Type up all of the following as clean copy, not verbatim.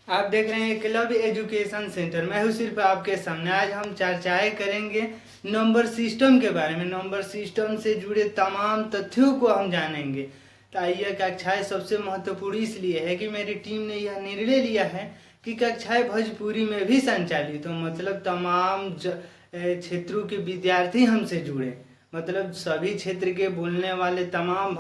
आप देख रहे हैं क्लब एजुकेशन सेंटर। मैं हूँ सिर्फ आपके सामने। आज हम चर्चाएं करेंगे नंबर सिस्टम के बारे में। नंबर सिस्टम से जुड़े तमाम तथ्यों को हम जानेंगे। तो आइए, कक्षाएं सबसे महत्वपूर्ण इसलिए है कि मेरी टीम ने यह निर्णय लिया है कि कक्षाएं भोजपुरी में भी संचालित हो, मतलब तमाम क्षेत्रों के विद्यार्थी हमसे जुड़े, मतलब सभी क्षेत्र के बोलने वाले तमाम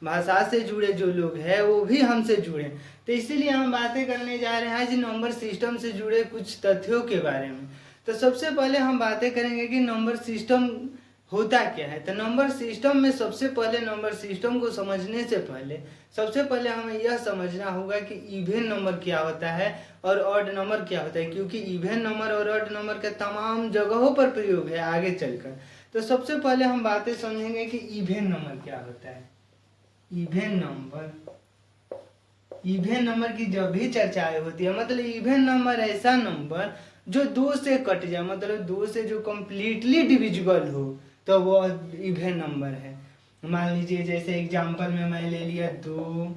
भाषा से जुड़े जो लोग हैं वो भी हमसे जुड़े। तो इसीलिए हम बातें करने जा रहे हैं आज नंबर सिस्टम से जुड़े कुछ तथ्यों के बारे में। तो सबसे पहले हम बातें करेंगे कि नंबर सिस्टम होता क्या है। तो नंबर सिस्टम में सबसे पहले नंबर सिस्टम को समझने से पहले सबसे पहले हमें यह समझना होगा कि इवन नंबर क्या होता है और ऑड नंबर क्या होता है, क्योंकि इवन नंबर और ऑड नंबर का तमाम जगहों पर प्रयोग है आगे चलकर। तो सबसे पहले हम बातें समझेंगे कि इवन नंबर क्या होता है। इवन नंबर की जब भी चर्चाएं होती है, मतलब इवन नंबर ऐसा नंबर जो दो से कट जाए, मतलब दो से जो कम्प्लीटली डिविजिबल हो, तो वो इवन नंबर है। मान लीजिए जैसे एग्जांपल में मैं ले लिया 2,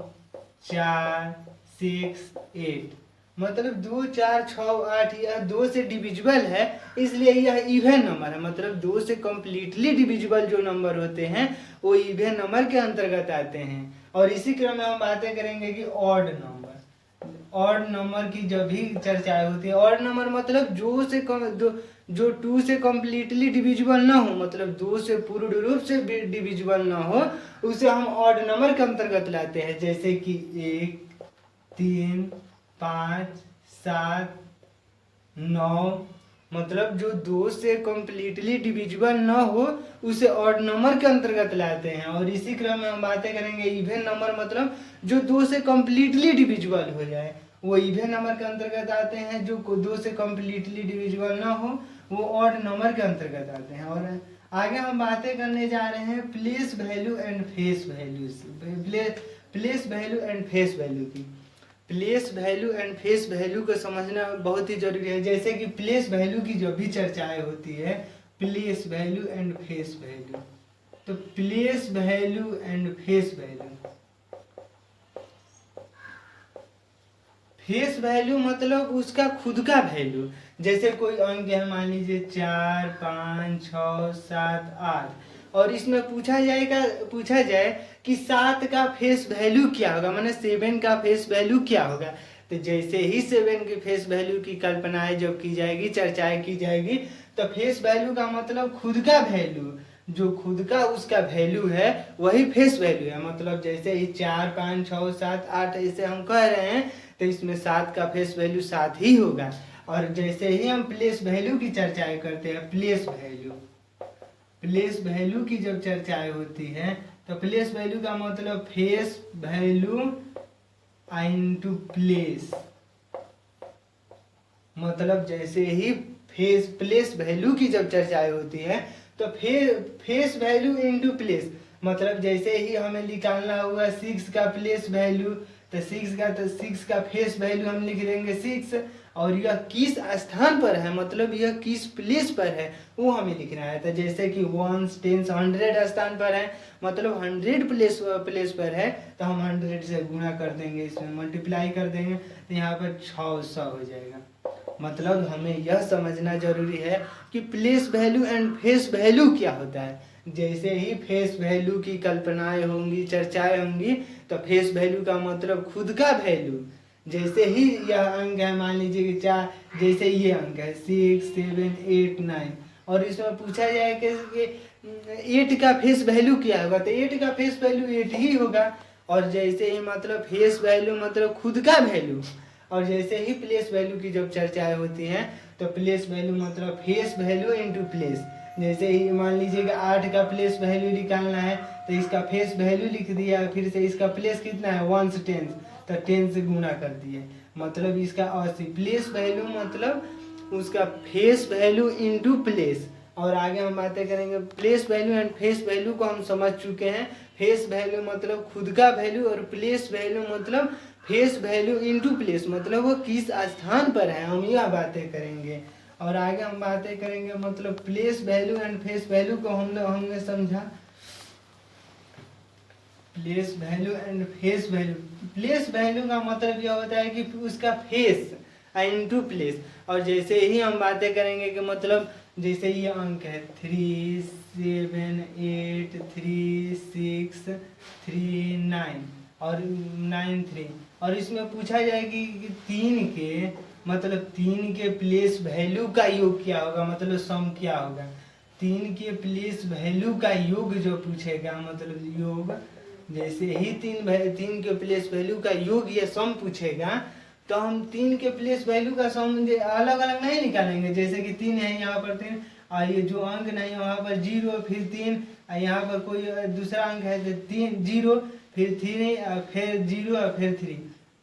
4, 6, 8, मतलब 2, 4, 6, 8 यह दो से डिविजिबल है, इसलिए यह इवन नंबर है। मतलब दो से कम्प्लीटली डिविजिबल जो नंबर होते हैं वो इवन नंबर के अंतर्गत आते हैं। और इसी क्रम में हम बातें करेंगे कि ऑड नंबर। ऑड नंबर की जब भी चर्चा होती है, ऑड नंबर मतलब जो 2 से कम्प्लीटली डिविजिबल ना हो, मतलब 2 से पूर्ण रूप से डिविजिबल ना हो, उसे हम ऑड नंबर के अंतर्गत लाते हैं। जैसे कि 1, 3, 5, 7, 9, मतलब जो 2 से कम्प्लीटली डिविजिबल ना हो उसे ऑड नंबर के अंतर्गत लाते हैं। और इसी क्रम में हम बातें करेंगे इवन नंबर, मतलब जो 2 से कम्प्लीटली डिविजिबल हो जाए वो इवन नंबर के अंतर्गत आते हैं। जो 2 से कम्प्लीटली डिविजिबल ना हो वो ऑड नंबर के अंतर्गत आते हैं। और आगे हम बातें करने जा रहे हैं place value and face value place value and face value की। Place value and face value को समझना बहुत ही जरूरी है। जैसे कि प्लेस वैल्यू की जो भी चर्चाएं होती है, place value and face value, तो place value and face value, face value मतलब उसका खुद का वैल्यू। जैसे कोई अंक है, मान लीजिए 4, 5, 6, 7, 8, और इसमें पूछा जाए कि 7 का फेस वैल्यू क्या होगा, माने 7 का फेस वैल्यू क्या होगा। तो जैसे ही 7 की फेस वैल्यू की कल्पनाएं जब की जाएगी, चर्चाएं की जाएगी, तो फेस वैल्यू का मतलब खुद का वैल्यू, जो खुद का उसका वैल्यू है वही फेस वैल्यू है। मतलब जैसे ही 4, 5, 6, 7, 8 ऐसे हम कह रहे हैं, तो इसमें 7 का फेस वैल्यू 7 ही होगा। और जैसे ही हम प्लेस वैल्यू की चर्चाएं करते हैं, प्लेस वैल्यू की जब चर्चाएं होती हैं, तो प्लेस वैल्यू का मतलब फेस वैल्यू इनटू प्लेस, मतलब जैसे ही प्लेस वैल्यू की जब चर्चाएं होती है तो फेस वैल्यू इनटू प्लेस, मतलब जैसे ही हमें निकालना होगा 6 का प्लेस वैल्यू, तो 6 का फेस वैल्यू हम लिख देंगे 6, और यह किस स्थान पर है, मतलब यह किस प्लेस पर है वो हमें लिखना है। तो जैसे कि 1, 10, 100 स्थान पर है, मतलब 100 प्लेस पर है, तो हम 100 से गुणा कर देंगे, इसमें मल्टीप्लाई कर देंगे, तो यहाँ पर 600 हो जाएगा। मतलब हमें यह समझना जरूरी है कि place value and face value क्या होता है। जैसे ही फेस वैल्यू की कल्पनाएं होंगी, चर्चाएं होंगी, तो फेस वैल्यू का मतलब खुद का वैल्यू। जैसे ही यह अंक है, मान लीजिए कि 4, जैसे ये अंक है 6, 7, 8, 9, और इसमें पूछा जाए कि 8 का फेस वैल्यू क्या होगा, तो 8 का फेस वैल्यू 8 ही होगा। और जैसे ही मतलब फेस वैल्यू मतलब खुद का वैल्यू, और जैसे ही प्लेस वैल्यू की जब चर्चाएं होती हैं, तो प्लेस वैल्यू मतलब फेस वैल्यू इनटू प्लेस। जैसे ही मान लीजिए कि 8 का प्लेस वैल्यू निकालना है, तो इसका फेस वैल्यू लिख दिया, फिर से इसका प्लेस कितना है 1 से 10, तो 10 से गुणा कर दिए, मतलब इसका 80। प्लेस वैल्यू मतलब उसका फेस वैल्यू इनटू प्लेस। और आगे हम बातें करेंगे place value and face value को हम समझ चुके हैं। फेस वैल्यू मतलब खुद का वैल्यू, और प्लेस वैल्यू मतलब फेस वैल्यू इनटू प्लेस, मतलब वो किस स्थान पर है, हम यह बातें करेंगे। और आगे हम बातें करेंगे मतलब place value and face value को हमने समझा। Place value and face value. Place value का मतलब यह होता है कि उसका फेस इनटू प्लेस। और जैसे ही हम बातें करेंगे कि मतलब जैसे ये अंक है 3 7 8 3 6 3 9 और 9 3, और इसमें पूछा जाए कि 3 के मतलब 3 के प्लेस वैल्यू का योग क्या होगा, मतलब सम क्या होगा। 3 के प्लेस वैल्यू का योग जो पूछेगा मतलब योग, जैसे ही 3 के प्लेस वैल्यू का योग ये सम पूछेगा तो हम 3 के प्लेस वैल्यू का सम अलग अलग नहीं निकालेंगे। जैसे कि 3 है यहाँ पर 3, और ये जो अंक नहीं है वहाँ पर 0 फिर 3, यहाँ पर कोई दूसरा अंक है तो 3 0 फिर 3 फिर 0 और फिर 3।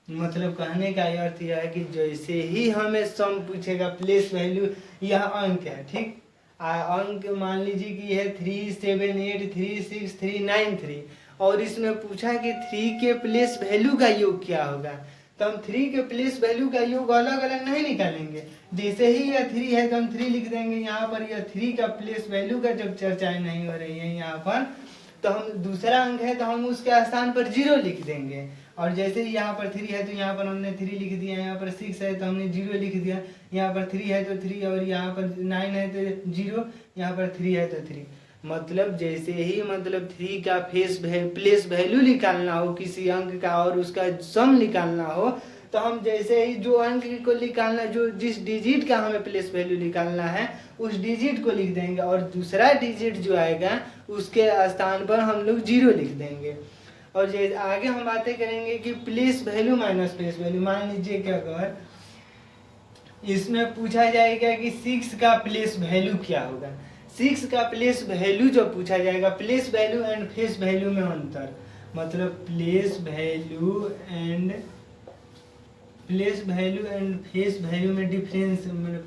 मतलब कहने का अर्थ यह है कि जैसे ही हमें सम पूछेगा प्लेस वैल्यू, यह अंक है ठीक, अंक मान लीजिए कि है 3 7 8 3 6 3 9 3, और इसमें पूछा कि 3 के प्लेस वैल्यू का योग क्या होगा, तो हम 3 के प्लेस वैल्यू का योग अलग अलग नहीं निकालेंगे। जैसे ही यह 3 है तो हम 3 लिख देंगे यहाँ पर। यह 3 का प्लेस वैल्यू का जब चर्चाएं नहीं हो रही है यहाँ पर, तो हम दूसरा अंक है तो हम उसके स्थान पर 0 लिख देंगे। और जैसे ही यहाँ पर 3 है तो यहाँ पर हमने 3 लिख दिया, यहाँ पर 6 है तो हमने 0 लिख दिया, यहाँ पर 3 है तो 3, और यहाँ पर 9 है तो 0, यहाँ पर 3 है तो 3। मतलब जैसे ही मतलब 3 का प्लेस वैल्यू निकालना हो किसी अंक का और उसका सम निकालना हो, तो हम जैसे ही जो अंक को निकालना, जो जिस डिजिट का हमें प्लेस वैल्यू निकालना है उस डिजिट को लिख देंगे, और दूसरा डिजिट जो आएगा उसके स्थान पर हम लोग 0 लिख देंगे। और जैसे आगे हम बातें करेंगे कि place value minus place value. मान लीजिए कि अगर इसमें पूछा जाएगा कि 6 का प्लेस वैल्यू क्या होगा, 6 का प्लेस वैल्यू जो पूछा जाएगा, place value and face value में अंतर, मतलब place value and face value में difference,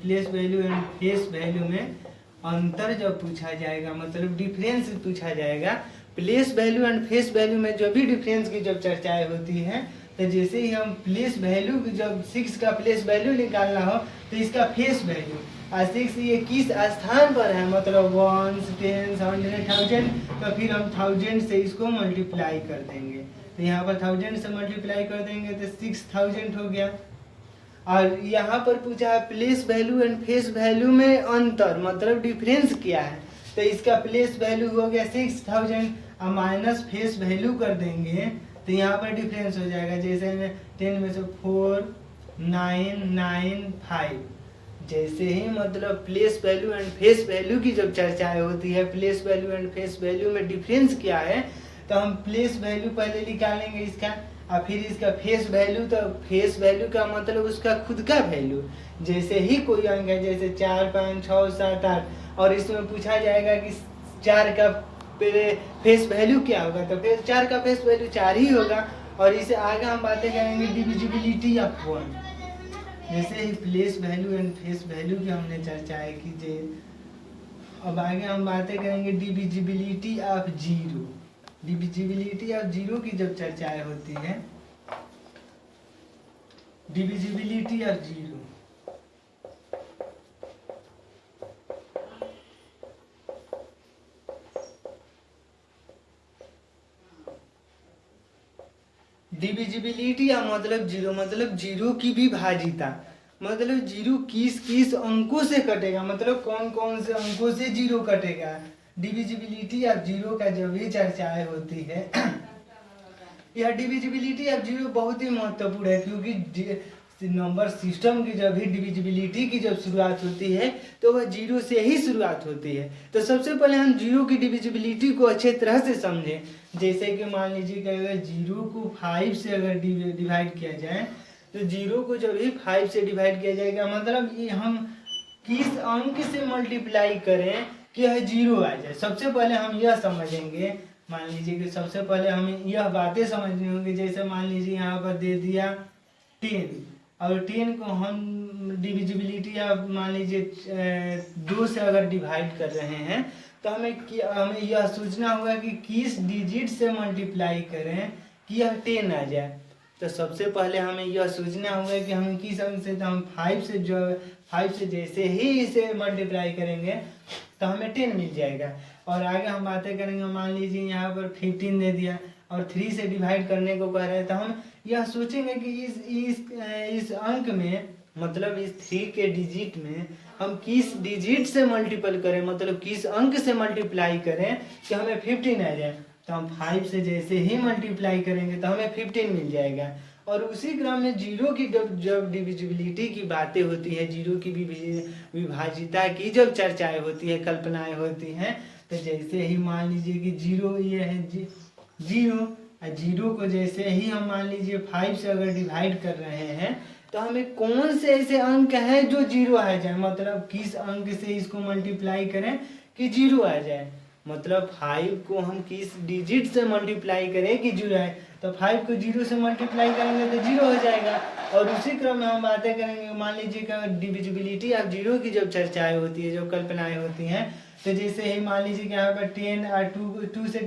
place value and face value में अंतर जब पूछा जाएगा, मतलब डिफरेंस पूछा जाएगा। Place value and face value में जो भी डिफरेंस की जब चर्चाएं होती हैं, तो जैसे ही हम प्लेस वैल्यू जब 6 का प्लेस वैल्यू निकालना हो तो इसका फेस वैल्यू 6 ये किस स्थान पर है, मतलब 1 10 100 1000, तो फिर हम 1000 से इसको मल्टीप्लाई कर देंगे। तो यहाँ पर 1000 से मल्टीप्लाई कर देंगे तो 6000 हो गया। और यहाँ पर पूछा है place value and face value में अंतर, मतलब डिफरेंस क्या है, तो इसका प्लेस वैल्यू हो गया 6000 और माइनस फेस वैल्यू कर देंगे तो यहाँ पर डिफरेंस हो जाएगा। जैसे 10 में से 4 9 9 5। जैसे ही मतलब place value and face value की जब चर्चाएं होती है, place value and face value में डिफरेंस क्या है, तो हम प्लेस वैल्यू पहले निकालेंगे इसका, और फिर इसका फेस वैल्यू। तो फेस वैल्यू का मतलब उसका खुद का वैल्यू। जैसे ही कोई अंक है जैसे 4 5 6 7 8, और इसमें पूछा जाएगा कि 4 का फेस वैल्यू क्या होगा, तो फिर 4 का फेस वैल्यू 4 ही होगा। और इसे आगे हम बातें करेंगे डिविजिबिलिटी ऑफ 1। जैसे ही place value and face value की हमने चर्चाएं की, अब आगे हम बातें करेंगे डिविजिबिलिटी ऑफ 0। डिविजिबिलिटी ऑफ 0 की जब चर्चाएं होती है, डिविजिबिलिटी ऑफ 0, डिविजिबिलिटी या मतलब 0, मतलब 0 की भी भाजिता, मतलब 0 किस किस अंकों से कटेगा, मतलब कौन कौन से अंकों से 0 कटेगा। डिविजिबिलिटी ऑफ 0 का जब भी चर्चाएं होती है, यह डिविजिबिलिटी ऑफ 0 बहुत ही महत्वपूर्ण है, क्योंकि नंबर सिस्टम की जब भी डिविजिबिलिटी की जब शुरुआत होती है तो वह 0 से ही शुरुआत होती है। तो सबसे पहले हम 0 की डिविजिबिलिटी को अच्छे तरह से समझें। जैसे कि मान लीजिए कि अगर 0 को 5 से अगर डिवाइड किया जाए, तो 0 को जब भी 5 से डिवाइड किया जाएगा, मतलब ये हम किस अंक से मल्टीप्लाई करें कि यह 0 आ जाए। सबसे पहले हम यह समझेंगे, मान लीजिए कि सबसे पहले हमें यह बातें समझनी होंगी। जैसे मान लीजिए यहाँ पर दे दिया 10, और 10 को हम डिविजिबिलिटी या मान लीजिए 2 से अगर डिवाइड कर रहे हैं, तो हमें यह सोचना होगा कि किस डिजिट से मल्टीप्लाई करें कि यह 10 आ जाए। तो सबसे पहले हमें यह सोचना होगा कि हम किस अंक से, तो हम 5 से जैसे ही इसे मल्टीप्लाई करेंगे तो हमें 10 मिल जाएगा। और आगे हम बातें करेंगे, मान लीजिए यहाँ पर 15 दे दिया, और 3 से डिवाइड करने को कह रहे हैं, तो हम यह सोचेंगे कि इस अंक में मतलब इस 3 के डिजिट में हम किस डिजिट से मल्टीपल करें, मतलब किस अंक से मल्टीप्लाई करें कि हमें 15 आ जाए। तो हम 5 से जैसे ही मल्टीप्लाई करेंगे तो हमें 15 मिल जाएगा। और उसी क्रम में जीरो की जब डिविजिबिलिटी की बातें होती है, जीरो की विभाजिता की जब चर्चाएं होती है, कल्पनाएं होती हैं, तो जैसे ही मान लीजिए कि जीरो ये है जीरो, जीरो को जैसे ही हम मान लीजिए 5 से अगर डिवाइड कर रहे हैं तो हमें कौन से ऐसे अंक हैं जो जीरो आ जाए, मतलब किस अंक से इसको मल्टीप्लाई करें कि जीरो आ जाए, मतलब 5 को हम किस डिजिट से मल्टीप्लाई करें कि जीरो आए। तो 5 को 0 से मल्टीप्लाई करेंगे तो 0 हो जाएगा। और उसी क्रम में हम बातें करेंगे, मान लीजिए कि डिविजिबिलिटी ऑफ जीरो की जब चर्चाएं होती है, जब कल्पनाएं होती हैं, तो जैसे ही मान लीजिए कि यहाँ पर 10 और 2 से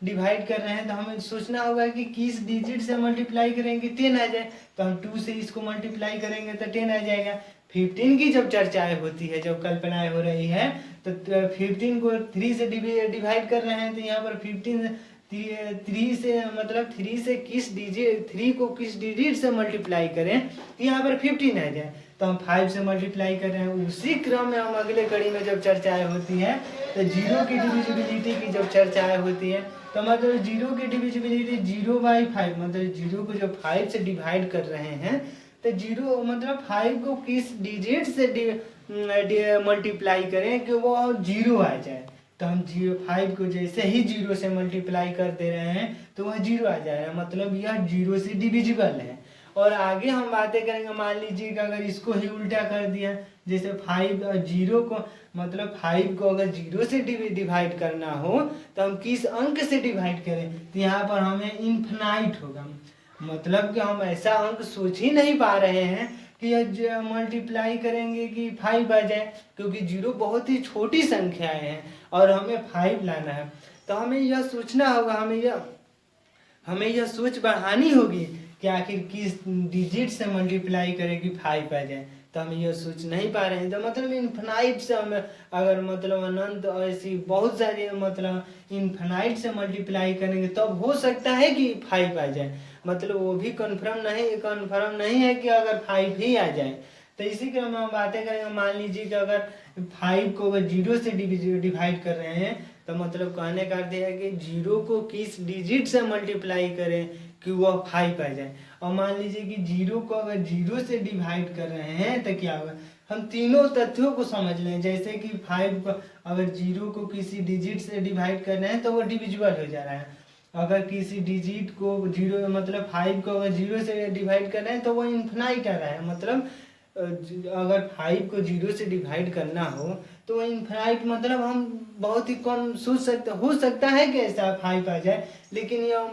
डिवाइड कर रहे हैं, तो हमें सोचना होगा कि किस डिजिट से मल्टीप्लाई करेंगे 10 आ जाए। तो हम 2 से इसको मल्टीप्लाई करेंगे तो 10 आ जाएगा। 15 की जब चर्चाएं होती है, जब कल्पनाएं हो रही है, तो 15 को 3 से डिवाइड कर रहे हैं, तो यहाँ पर 15 3 से मतलब 3 से किस डिजिट 3 को किस डिजिट से मल्टीप्लाई करें तो यहाँ पर 15 आ जाए। तो हम 5 से मल्टीप्लाई कर रहे हैं। उसी क्रम में हम अगले कड़ी में जब चर्चाएं होती हैं, तो जीरो की डिविजिबिलिटी की जब चर्चाएं होती है, तो मतलब जीरो की डिविजिबिलिटी 0/5, मतलब जीरो को जब 5 से डिवाइड कर रहे हैं तो जीरो मतलब 5 को किस डिजिट से मल्टीप्लाई करें कि वो 0 आ जाए। तो हम 5 को जैसे ही 0 से मल्टीप्लाई कर दे रहे हैं तो वह 0 आ जाएगा, मतलब यह 0 से डिविजिबल है। और आगे हम बातें करेंगे, मान लीजिए कि अगर इसको ही उल्टा कर दिया, जैसे 5 और 0 को मतलब 5 को अगर 0 से डिवाइड करना हो तो हम किस अंक से डिवाइड करें, तो यहाँ पर हमें इन्फिनाइट होगा, मतलब कि हम ऐसा अंक सोच ही नहीं पा रहे हैं कि यह मल्टीप्लाई करेंगे कि 5 आ जाए, क्योंकि 0 बहुत ही छोटी संख्याएं हैं और हमें 5 लाना है। तो हमें यह सोचना होगा, हमें यह सोच बढ़ानी होगी कि आखिर किस डिजिट से मल्टीप्लाई करें कि 5 आ जाए। तो हम यह सोच नहीं पा रहे हैं। तो मतलब इन्फिनाइट से हमें अगर मतलब अनंत ऐसी बहुत सारी मतलब इन्फिनाइट से मल्टीप्लाई करेंगे तब तो हो सकता है कि 5 आ जाए, मतलब वो भी कन्फर्म नहीं है कि अगर 5 ही आ जाए। तो इसी क्रम में हम बातें करेंगे, मान लीजिए कि अगर 5 को अगर 0 से डिवाइड कर रहे हैं तो मतलब कहने का अर्थ है कि 0 को किस डिजिट से मल्टीप्लाई करें कि वह 5 आ जाए। और मान लीजिए कि 0 को अगर 0 से डिवाइड कर रहे हैं तो क्या होगा, हम तीनों तथ्यों को समझ लें। जैसे कि 5 को अगर 0 को किसी डिजिट से डिवाइड कर रहे हैं तो वो डिविजिबल हो जा रहा है। अगर किसी डिजिट को 0 मतलब 5 को अगर 0 से डिवाइड कर रहे हैं तो वो इन्फिनाइट आ रहा है, मतलब अगर 5 को 0 से डिवाइड करना हो तो वो इन्फिनाइट, मतलब हम बहुत ही कम सोच सकते, हो सकता है कि ऐसा 5 आ जाए, लेकिन यह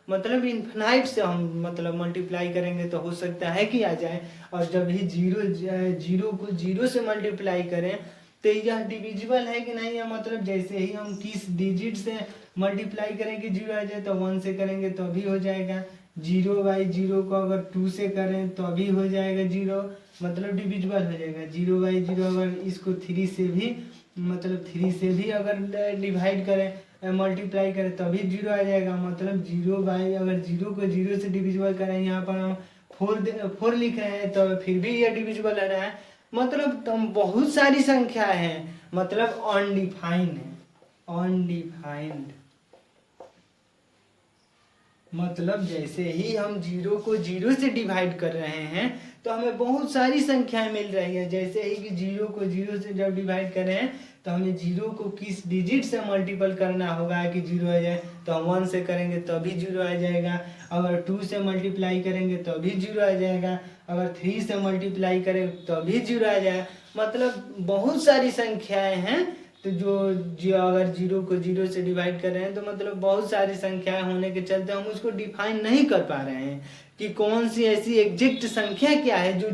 मतलब इन्फिनाइट से हम मतलब मल्टीप्लाई करेंगे तो हो सकता है कि आ जाए। और जब ही 0 को 0 से मल्टीप्लाई करें तो यह डिविजिबल है कि नहीं है, मतलब जैसे ही हम किस डिजिट से मल्टीप्लाई करेंगे 0 आ जाए, तो 1 से करेंगे तो भी हो जाएगा। 0/0 को अगर 2 से करें तो भी हो जाएगा 0, मतलब डिविजिबल हो जाएगा। 0/0 अगर इसको 3 से भी मतलब 3 से भी अगर डिवाइड करें मल्टीप्लाई करें तभी 0 आ जाएगा, मतलब 0 अगर 0 को 0 से डिविजिबल करें, यहाँ पर हम 4 लिख रहे हैं तो फिर भी यह डिविजिबल आ रहा है। मतलब बहुत सारी संख्याएं हैं, मतलब अनडिफाइंड है, अनडिफाइंड मतलब जैसे ही हम 0 को 0 से डिवाइड कर रहे हैं तो हमें बहुत सारी संख्याएं मिल रही है। जैसे ही कि 0 को 0 से जब डिवाइड कर रहे हैं तो हमें 0 को किस डिजिट से मल्टीपल करना होगा कि 0 आ जाए, तो हम 1 से करेंगे तो भी 0 आ जाएगा। अगर 2 से मल्टीप्लाई करेंगे तो भी 0 आ जाएगा। अगर 3 से मल्टीप्लाई करें तो भी 0 आ जाएगा। मतलब बहुत सारी संख्याएं हैं, तो जो अगर 0 को 0 से डिवाइड कर रहे हैं तो मतलब बहुत सारी संख्याएं होने के चलते हम उसको डिफाइन नहीं कर पा रहे हैं कि कौन सी ऐसी एग्जैक्ट संख्या क्या है जो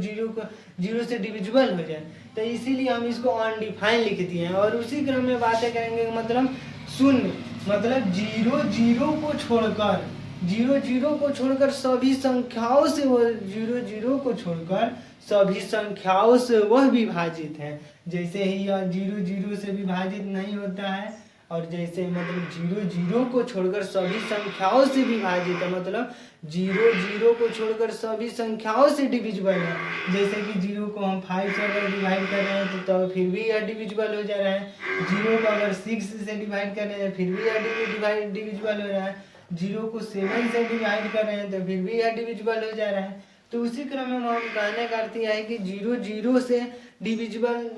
0 से डिविजिबल हो जाए। तो इसीलिए हम इसको अनडिफाइन लिख दिए हैं। और उसी क्रम में बातें करेंगे, मतलब शून्य, मतलब 0 को छोड़कर सभी संख्याओं से वो 0 को छोड़कर सभी संख्याओं से वह विभाजित है। जैसे ही यह 0 से विभाजित नहीं होता है और जैसे मतलब 0 को छोड़कर सभी संख्याओं से विभाजित है, मतलब 0 को छोड़कर सभी संख्याओं से डिविजिबल है। जैसे कि 0 को हम 5 से अगर डिवाइड कर रहे हैं तो फिर भी यह डिविजिबल हो जा रहा है। 0 को अगर 6 से डिवाइड कर रहे हैं फिर भी यह डिविजिबल हो रहा है। 0 को 7 से डिवाइड कर रहे हैं तो फिर भी यह डिविजिबल हो जा रहा है। तो उसी क्रम में हम कहने का अर्थ यह है कि 0 से डिविजिबल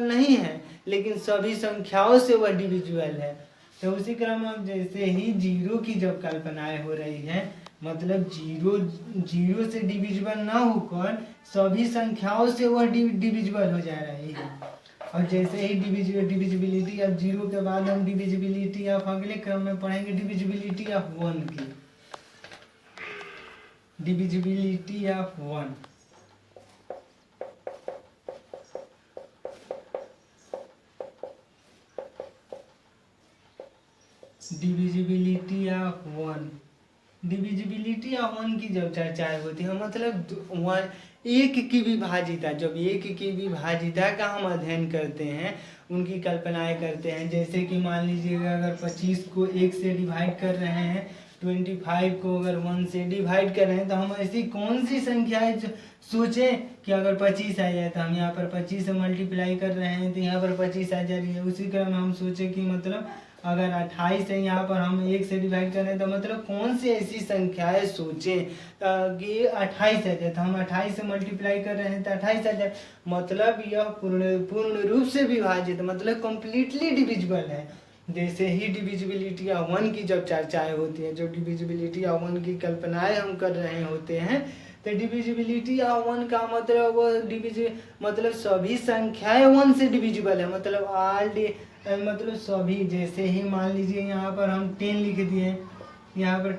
नहीं है, लेकिन सभी संख्याओं से वह डिविजिबल है। तो उसी क्रम में जैसे ही 0 की जब कल्पनाएं हो रही है, मतलब 0 से डिविजिबल ना होकर सभी संख्याओं से वह डिविजिबल हो जा रही है। और जैसे ही डिविजिबिलिटी ऑफ 0 के बाद हम डिविजिबिलिटी ऑफ अगले क्रम में पढ़ेंगे डिविजिबिलिटी ऑफ 1 की। Divisibility of 1, divisibility of 1, divisibility of 1 की जब चर्चाएं होती है, मतलब एक की विभाजिता, जब एक की विभाजिता का हम अध्ययन करते हैं, उनकी कल्पनाएं करते हैं। जैसे कि मान लीजिएगा अगर 25 को 1 से डिवाइड कर रहे हैं, 25 को अगर 1 से डिवाइड कर रहे हैं, तो हम ऐसी कौन सी संख्याएं सोचें कि अगर 25 आ जाए, तो हम यहाँ पर 25 से मल्टीप्लाई कर रहे हैं तो यहाँ पर 25 आ जा रही है। उसी क्रम में हम सोचें कि मतलब अगर 28 है, यहाँ पर हम 1 से डिवाइड कर रहे हैं, तो मतलब कौन सी ऐसी संख्याएं सोचें कि 28 आ जाए, तो हम 28 से मल्टीप्लाई कर रहे हैं तो 28 आ जाए। मतलब यह पूर्ण रूप से विभाजित, मतलब कम्प्लीटली डिविजिबल है। जैसे ही डिविजिबिलिटी ऑफ 1 की जब चर्चाएं होती है, जो डिविजिबिलिटी ऑफ 1 की कल्पनाएं हम कर रहे होते हैं, तो डिविजिबिलिटी ऑफ 1 का मतलब मतलब सभी संख्याएं 1 से डिविजिबल है, मतलब मतलब सभी। जैसे ही मान लीजिए यहाँ पर हम 10 लिख दिए, यहाँ पर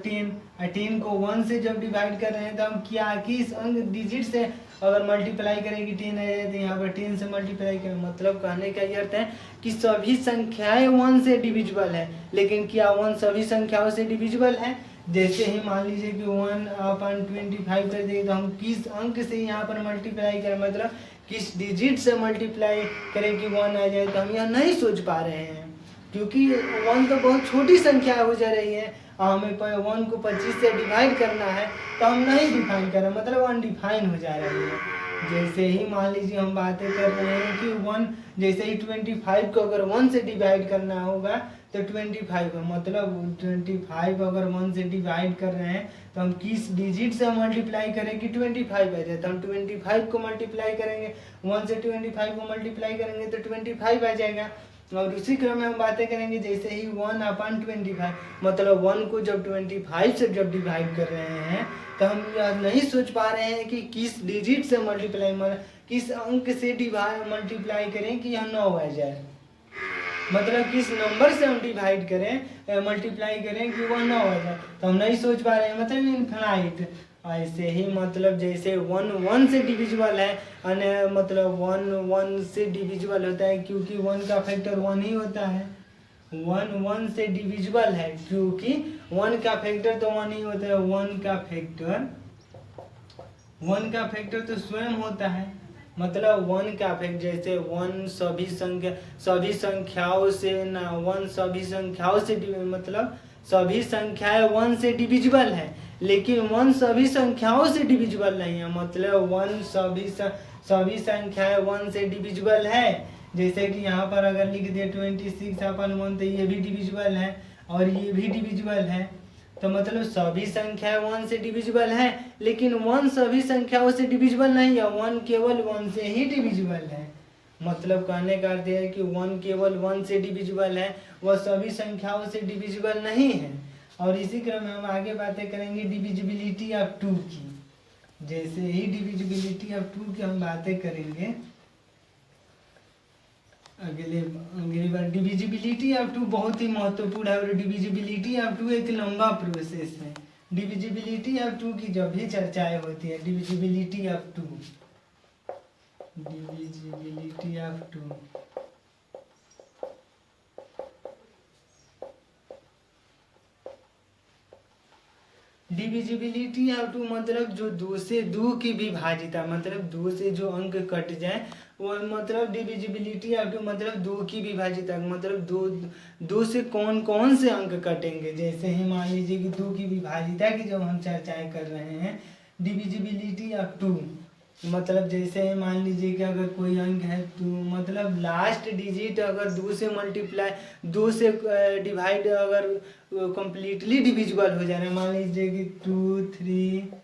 10 को 1 से जब डिवाइड कर रहे हैं, तो हम क्या किस अंक डिजिट से अगर मल्टीप्लाई करें कि 10 आ जाए, तो यहाँ पर 10 से मल्टीप्लाई करें। मतलब कहने का ये अर्थ है कि सभी संख्याएं 1 से डिविजिबल है, लेकिन क्या 1 सभी संख्याओं से डिविजिबल है? जैसे ही मान लीजिए कि 1/25 कर देंगे, तो हम किस अंक से यहाँ पर मल्टीप्लाई करें, मतलब किस डिजिट से मल्टीप्लाई करें कि 1 आ जाए, तो हम यह नहीं सोच पा रहे हैं, क्योंकि 1 तो बहुत छोटी संख्या हो जा रही है। हमें 1 को 25 से डिवाइड करना है, तो हम नहीं डिफाइन कर रहे, मतलब अनडिफाइन हो जा रही है। जैसे ही मान लीजिए हम बातें कर रहे हैं कि 1, जैसे ही 25 को अगर 1 से डिवाइड करना होगा, तो 25 मतलब 25 अगर 1 से डिवाइड कर रहे हैं, तो हम किस डिजिट से मल्टीप्लाई करें कि 25 आ जाए, तो हम 25 को मल्टीप्लाई करेंगे, 1 से 25 को मल्टीप्लाई करेंगे तो 25 आ जाएगा। और उसी क्रम में हम बातें करेंगे जैसे ही 1/25, मतलब 1 को जब 25 से जब डिवाइड कर रहे हैं, तो हम यह नहीं सोच पा रहे हैं कि किस डिजिट से मल्टीप्लाई, मतलब किस अंक से मल्टीप्लाई करें कि यह 9 आ जाए, मतलब किस नंबर से हम डिवाइड करें, मल्टीप्लाई करें कि वह 9 आ जाए, तो हम नहीं सोच पा रहे हैं, मतलब इनफाइनाइट। ऐसे ही मतलब जैसे 1 से डिविजिबल है, मतलब 1 से डिविजिबल होता है क्योंकि 1 का फैक्टर 1 ही होता है। 1 से डिविजिबल है क्योंकि 1 का फैक्टर तो 1 ही होता है। 1 का फैक्टर तो स्वयं होता है, मतलब 1 का फैक्टर जैसे 1 सभी संख्याओं से ना 1 सभी संख्याओं से मतलब सभी संख्याएं 1 से डिविजिबल है, लेकिन 1 सभी संख्याओं से डिविजिबल नहीं है। मतलब 1 सभी संख्याएं 1 से डिविजिबल है। जैसे कि यहाँ पर अगर लिख दिए 26/1, तो ये भी डिविजिबल है और ये भी डिविजिबल है। तो मतलब सभी संख्याएं 1 से डिविजिबल है, लेकिन 1 सभी संख्याओं से डिविजिबल नहीं है। 1 केवल 1 से ही डिविजिबल है। मतलब कहने का अर्थ है कि 1 केवल 1 से डिविजिबल है, वह सभी संख्याओं से डिविजिबल नहीं है। और इसी क्रम में हम आगे बातें करेंगे डिविजिबिलिटी ऑफ 2 की। जैसे ही डिविजिबिलिटी ऑफ 2 की हम बातें करेंगे अगली बार। डिविजिबिलिटी ऑफ 2 बहुत ही महत्वपूर्ण है और डिविजिबिलिटी ऑफ 2 एक लंबा प्रोसेस है। डिविजिबिलिटी ऑफ 2 की जब भी चर्चाएं होती है, divisibility of 2, divisibility of 2, divisibility of 2 मतलब जो 2 से 2 की विभाजिता, मतलब 2 से जो अंक कट जाए वो मतलब डिविजिबिलिटी अप टू मतलब 2 की विभाजित अंक, मतलब दो से कौन कौन से अंक कटेंगे। जैसे ही मान लीजिए कि 2 की विभाजिता की जब हम चर्चाएं कर रहे हैं, डिविजिबिलिटी अप टू मतलब जैसे ही मान लीजिए कि अगर कोई अंक है तो मतलब लास्ट डिजिट अगर 2 से मल्टीप्लाई 2 से डिवाइड अगर कंप्लीटली डिविजिबल हो जा रहा है, मान लीजिए कि 2 3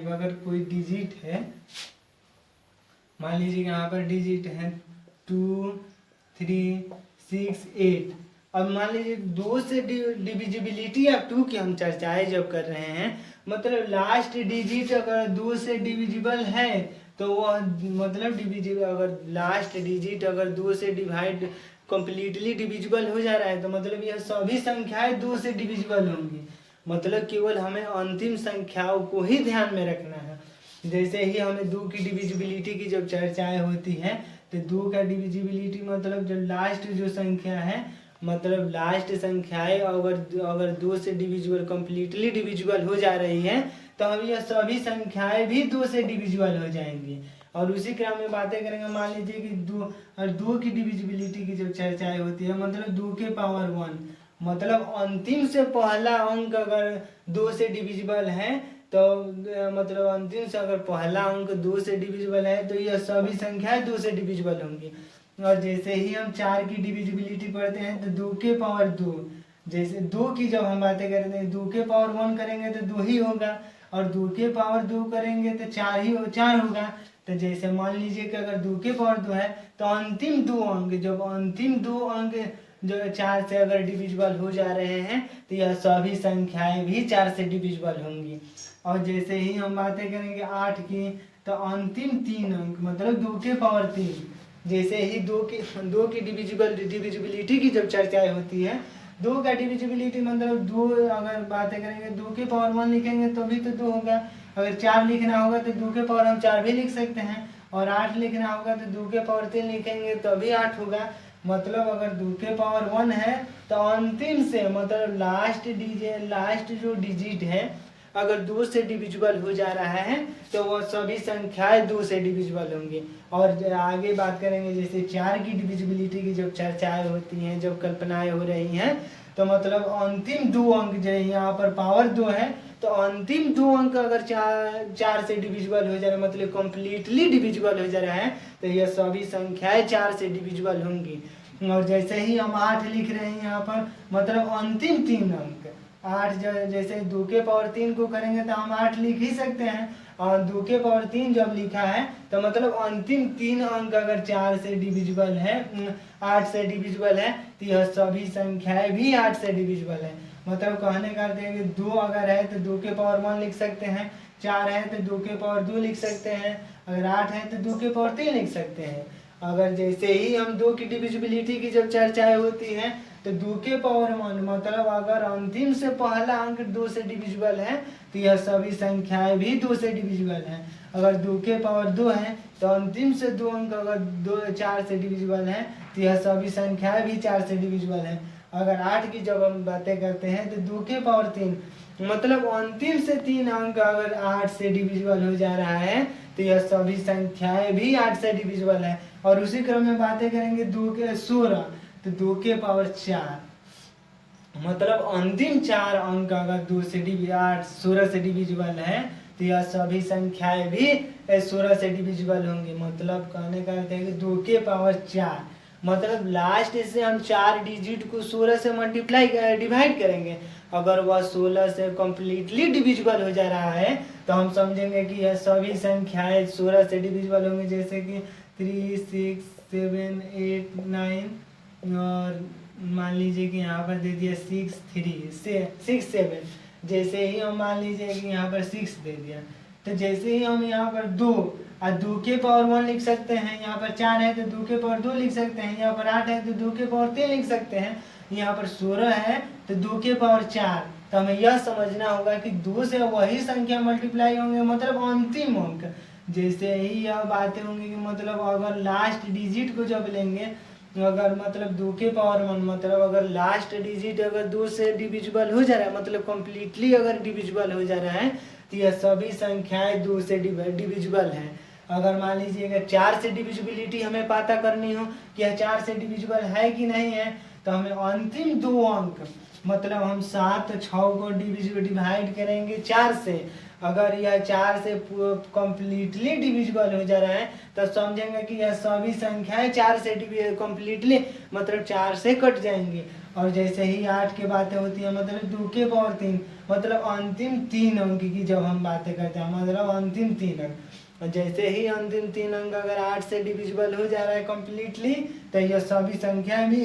अगर कोई डिजिट है, मान लीजिए कि यहाँ पर डिजिट है 2 3 6 8। अब मान लीजिए 2 से डिविजिबिलिटी ऑफ 2 की हम चर्चाएं जब कर रहे हैं, मतलब लास्ट डिजिट अगर 2 से डिविजिबल है तो वह मतलब डिविजिबल, अगर लास्ट डिजिट अगर 2 से डिवाइड कंप्लीटली डिविजिबल हो जा रहा है तो मतलब यह सभी संख्याएं 2 से डिविजिबल होंगी। मतलब केवल हमें अंतिम संख्याओं को ही ध्यान में रखना है। जैसे ही हमें 2 की डिविजिबिलिटी की जब चर्चाएं होती हैं तो 2 का डिविजिबिलिटी मतलब जो लास्ट जो संख्या है, मतलब लास्ट संख्याएं अगर 2 से डिविजिबल कंप्लीटली डिविजिबल हो जा रही है तो हम यह सभी संख्याएं भी 2 से डिविजिबल हो जाएंगी। और उसी क्रम में बातें करेंगे, मान लीजिए कि 2 की डिविजिबिलिटी की जब चर्चाएं होती है, मतलब 2 के पावर 1 मतलब अंतिम से पहला अंक अगर 2 से डिविजिबल है तो मतलब अंतिम से अगर पहला अंक 2 से डिविजिबल है तो यह सभी संख्याएं 2 से डिविजिबल होंगी। और जैसे ही हम 4 की डिविजिबिलिटी पढ़ते हैं तो 2 के पावर 2, जैसे 2 की जब हम बातें करते हैं 2 के पावर 1 करेंगे तो 2 ही होगा, और 2 के पावर 2 करेंगे तो 4 होगा। तो जैसे मान लीजिए कि अगर 2 के पावर 2 है तो अंतिम 2 अंक जो 4 से अगर डिविजिबल हो जा रहे हैं तो यह सभी संख्याएं भी 4 से डिविजिबल होंगी। और जैसे ही हम बातें करेंगे 8 की तो अंतिम 3 अंक मतलब 2 के पावर 3, जैसे ही 2 की डिविजिबिलिटी की जब चर्चाएं होती है, 2 का डिविजिबिलिटी मतलब 2 अगर बातें करेंगे 2 के पावर 1 लिखेंगे तो भी तो 2 होगा, अगर 4 लिखना होगा तो 2 के पावर हम 4 भी लिख सकते हैं, और 8 लिखना होगा तो 2 के पावर 3 लिखेंगे तो भी 8 होगा। मतलब अगर 2 के पावर 1 है तो अंतिम से मतलब लास्ट जो डिजिट है अगर 2 से डिविजिबल हो जा रहा है तो वह सभी संख्याएं 2 से डिविजिबल होंगी। और आगे बात करेंगे जैसे 4 की डिविजिबिलिटी की जब चर्चाएं होती हैं, जब कल्पनाएं हो रही हैं, तो मतलब अंतिम 2 अंक जो है यहाँ पर पावर 2 है तो अंतिम 2 अंक अगर 4 से डिविजिबल हो जा रहा है मतलब कंप्लीटली डिविजिबल हो जा रहा है तो यह सभी संख्याएं 4 से डिविजिबल होंगी। और जैसे ही हम 8 लिख रहे हैं यहाँ पर मतलब अंतिम 3 अंक 8, जैसे 2 के पावर 3 को करेंगे तो हम 8 लिख ही सकते हैं, और 2 के पावर 3 जब लिखा है तो मतलब अंतिम 3 अंक अगर 4 से डिविजिबल है 8 से डिविजिबल है तो यह सभी संख्याएं भी 8 से डिविजिबल है। मतलब कहने का अर्थ है कि 2 अगर है तो 2 के पावर 1 लिख सकते हैं, 4 है तो 2 के पावर 2 लिख सकते हैं, अगर 8 है तो 2 के पावर 3 लिख सकते हैं। अगर जैसे ही हम 2 की डिविजिबिलिटी की जब चर्चाएं होती हैं तो 2 के पावर 1 मतलब अगर अंतिम से पहला अंक 2 से डिविजिबल है तो यह सभी संख्याएं भी 2 से डिविजिबल हैं। अगर 2 के पावर 2 है तो अंतिम से 2 अंक अगर 4 से डिविजिबल है तो यह सभी संख्याएं भी 4 से डिविजिबल हैं। अगर 8 की जब हम बातें करते हैं तो 2 के पावर 3 मतलब अंतिम से 3 अंक अगर 8 से डिविजिबल हो जा रहा है तो यह सभी संख्याएं भी 8 से डिविजिबल है। और उसी क्रम में बातें करेंगे 2 के 16 तो 2 के पावर 4 मतलब अंतिम 4 अंक अगर 16 से डिविजिबल है तो यह सभी संख्याएं भी 16 से डिविजिबल होंगी। मतलब कहने का अर्थ है कि 2 के पावर 4 मतलब लास्ट से हम 4 डिजिट को 16 से डिवाइड करेंगे, अगर वह 16 से कंप्लीटली डिविजिबल हो जा रहा है तो हम समझेंगे कि यह सभी संख्याएं 16 से डिविजिबल होंगी। जैसे कि 3 6 7 8 9 और मान लीजिए कि यहाँ पर दे दिया 6 7, जैसे ही हम मान लीजिए कि यहाँ पर 6 दे दिया तो जैसे ही हम यहाँ पर 2 और 2 के पावर 1 लिख सकते हैं, यहाँ पर 4 है तो 2 के पावर 2 लिख सकते हैं, यहाँ पर 8 है तो 2 के पावर 3 लिख सकते हैं, यहाँ पर 16 है तो 2 के पावर 4। तो हमें यह समझना होगा कि 2 से वही संख्या मल्टीप्लाई होंगे मतलब अंतिम अंक। जैसे ही यह बातें होंगी कि मतलब अगर लास्ट डिजिट को जब लेंगे अगर मतलब 2 के पावर 1 मतलब अगर लास्ट डिजिट अगर 2 से डिविजिबल हो जा रहा है मतलब कंप्लीटली अगर डिविजिबल हो जा रहा है तो यह सभी संख्याएं 2 से डिविजिबल हैं। अगर मान लीजिएगा 4 से डिविजिबिलिटी हमें पता करनी हो कि यह 4 से डिविजिबल है कि नहीं है, तो हमें अंतिम 2 अंक मतलब हम 7 6 को डिवाइड करेंगे 4 से। अगर यह 4 से कम्प्लीटली डिविजिबल हो जा रहा है तो समझेंगे कि यह सभी संख्याएं 4 से कम्प्लीटली मतलब 4 से कट जाएंगी। और जैसे ही 8 की बातें होती है मतलब 2 के पावर 3 मतलब अंतिम 3 अंक की जब हम बातें करते हैं मतलब अंतिम 3 अंक। और जैसे ही अंतिम 3 अंक अगर 8 से डिविजिबल हो जा रहा है कम्प्लीटली तो यह सभी संख्याएं भी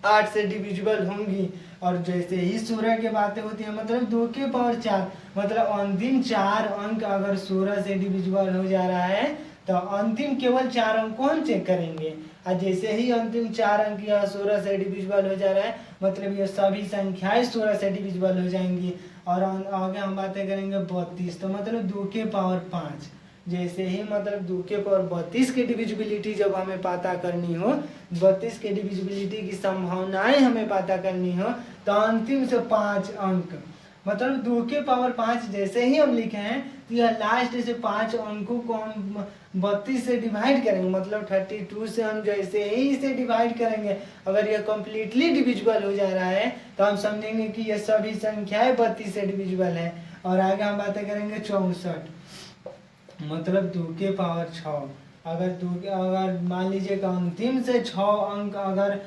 8 से डिविजिबल होंगी। और जैसे ही 16 की बातें होती है मतलब 2 के पावर 4 मतलब अंतिम 4 अंक अगर 16 से डिविजिबल हो जा रहा है तो अंतिम केवल 4 अंक को हम चेक करेंगे। और जैसे ही अंतिम 4 अंक यह 16 से डिविजिबल हो जा रहा है मतलब ये सभी संख्याएं 16 से डिविजिबल हो जाएंगी। और आगे हम बातें करेंगे 32 तो मतलब 2 के पावर 5। जैसे ही मतलब 2 के पावर 32 की डिविजिबिलिटी जब हमें पता करनी हो, 32 के डिविजिबिलिटी की संभावनाएं हमें पता करनी हो तो अंतिम से 5 अंक मतलब 2 के पावर 5 जैसे ही हम लिखे हैं तो यह लास्ट से 5 अंकों को हम 32 से डिवाइड करेंगे मतलब 32 से हम जैसे ही इसे डिवाइड करेंगे अगर यह कम्प्लीटली डिविजिबल हो जा रहा है तो हम समझेंगे कि यह सभी संख्याएं 32 से डिविजिबल है। और आगे हम बातें करेंगे 64 मतलब 2 के पावर 6 अगर मान लीजिए कि अंतिम से 6 अंक अगर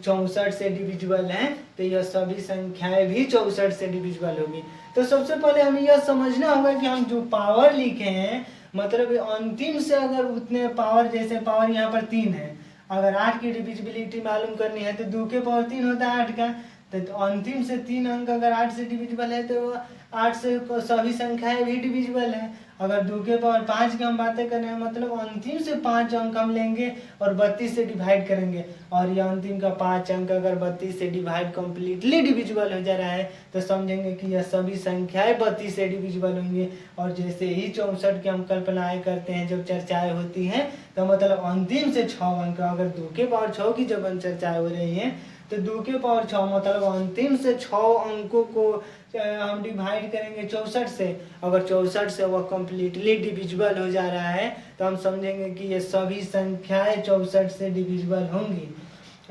64 से डिविजिबल हैं तो यह सभी संख्याएं भी 64 से डिविजिबल होगी। तो सबसे पहले हमें यह समझना होगा कि हम जो पावर लिखे हैं मतलब अंतिम से अगर उतने पावर जैसे पावर यहाँ पर 3 है, अगर 8 की डिविजिबिलिटी मालूम करनी है तो 2 के पावर 3 होता है 8 का। तो अंतिम से 3 अंक अगर 8 से डिविजिबल है तो 8 से सभी संख्याएं भी डिविजिबल है। अगर 2 के पावर 5 की हम बातें करें मतलब अंतिम से 5 अंक हम लेंगे और 32 से डिवाइड करेंगे और यह अंतिम का 5 अंक अगर 32 से डिवाइड कम्प्लीटली डिविजिबल हो जा रहा है तो समझेंगे कि यह सभी संख्याएं 32 से डिविजिबल होंगी। और जैसे ही 64 की हम कल्पनाएं करते हैं जब चर्चाएं होती हैं तो मतलब अंतिम से 6 अंक अगर 2 के पावर 6 की जब हम चर्चाएं हो रही हैं तो 2 के पावर 6 मतलब अंतिम से 6 अंकों को हम डिवाइड करेंगे 64 से। अगर 64 से वह कम्प्लीटली डिविजिबल हो जा रहा है तो हम समझेंगे कि ये सभी संख्याएं 64 से डिविजिबल होंगी।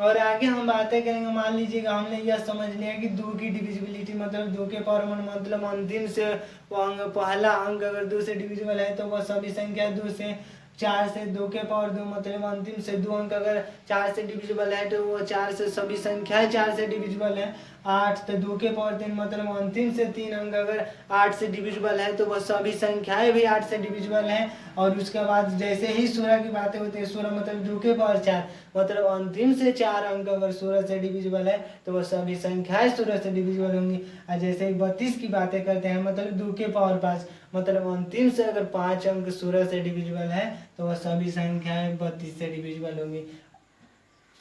और आगे हम बातें करेंगे मान लीजिएगा हमने यह समझ लिया कि 2 की डिविजिबिलिटी मतलब 2 के पावर 1 मतलब अंतिम से पहला अंक अगर 2 से डिविजिबल है तो वह सभी संख्या 2 से 4 से 2 के पावर 2 मतलब अंतिम से 2 अंक अगर 4 से डिविजिबल है तो वो 4 से सभी संख्याएं 4 से डिविजिबल है। 8 तो 2 के पावर 3 मतलब अंतिम से 3 अंक अगर 8 से डिविजिबल है तो वह सभी संख्याएं भी 8 से डिविजिबल है। और उसके बाद जैसे ही 16 की बातें होती है 16 मतलब 2 के पावर 4 मतलब अंतिम से 4 अंक अगर 16 से डिविजिबल है तो वह सभी संख्याएं 16 से डिविजिबल होंगी। और जैसे ही 32 की बातें करते हैं मतलब 2 के पावर 5 मतलब अंतिम से अगर 5 अंक 16 से डिविजिबल है तो वह सभी संख्याएं 32 से डिविजिबल होंगी।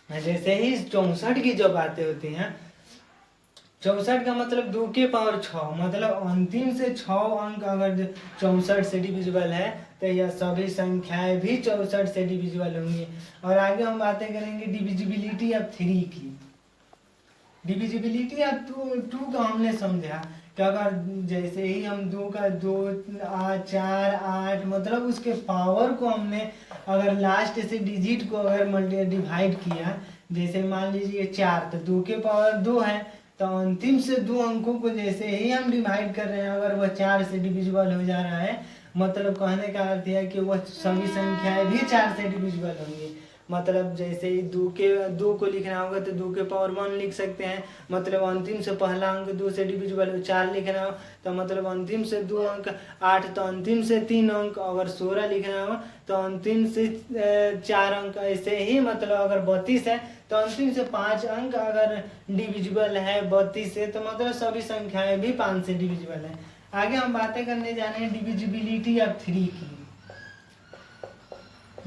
जैसे ही 64 की जो बातें होती हैं 64 का मतलब 2 के पावर 6 मतलब अंतिम से 6 अंक अगर 64 से डिविजिबल है तो यह सभी संख्याएं भी 64 से डिविजिबल होंगी। और आगे हम बातें करेंगे डिविजिबिलिटी ऑफ 3 की। डिविजिबिलिटी ऑफ 2 का हमने समझा कि अगर जैसे ही हम 2 का 2 4 8 मतलब उसके पावर को हमने अगर लास्ट से डिजिट को अगर डिवाइड किया जैसे मान लीजिए 4 तो 2 के पावर 2 है तो अंतिम से 2 अंकों को जैसे ही हम डिवाइड कर रहे हैं अगर वह 4 से डिविजिबल हो जा रहा है मतलब कहने का अर्थ है कि वह सभी संख्याएं भी 4 से डिविजिबल होंगी। मतलब जैसे ही 2 को लिखना होगा तो 2 के पावर 1 लिख सकते हैं मतलब अंतिम से पहला अंक 2 से डिविजिबल हो। 4 लिखना हो तो मतलब अंतिम से 2 अंक 8 तो अंतिम से 3 अंक। अगर 16 लिखना हो तो अंतिम से 4 अंक। ऐसे ही मतलब अगर 32 है तो अंतिम से 5 अंक अगर डिविजिबल है 32 से तो मतलब सभी संख्याएं भी 5 से डिविजिबल है। आगे हम बातें करने जा रहे हैं डिविजिबिलिटी ऑफ 3 की।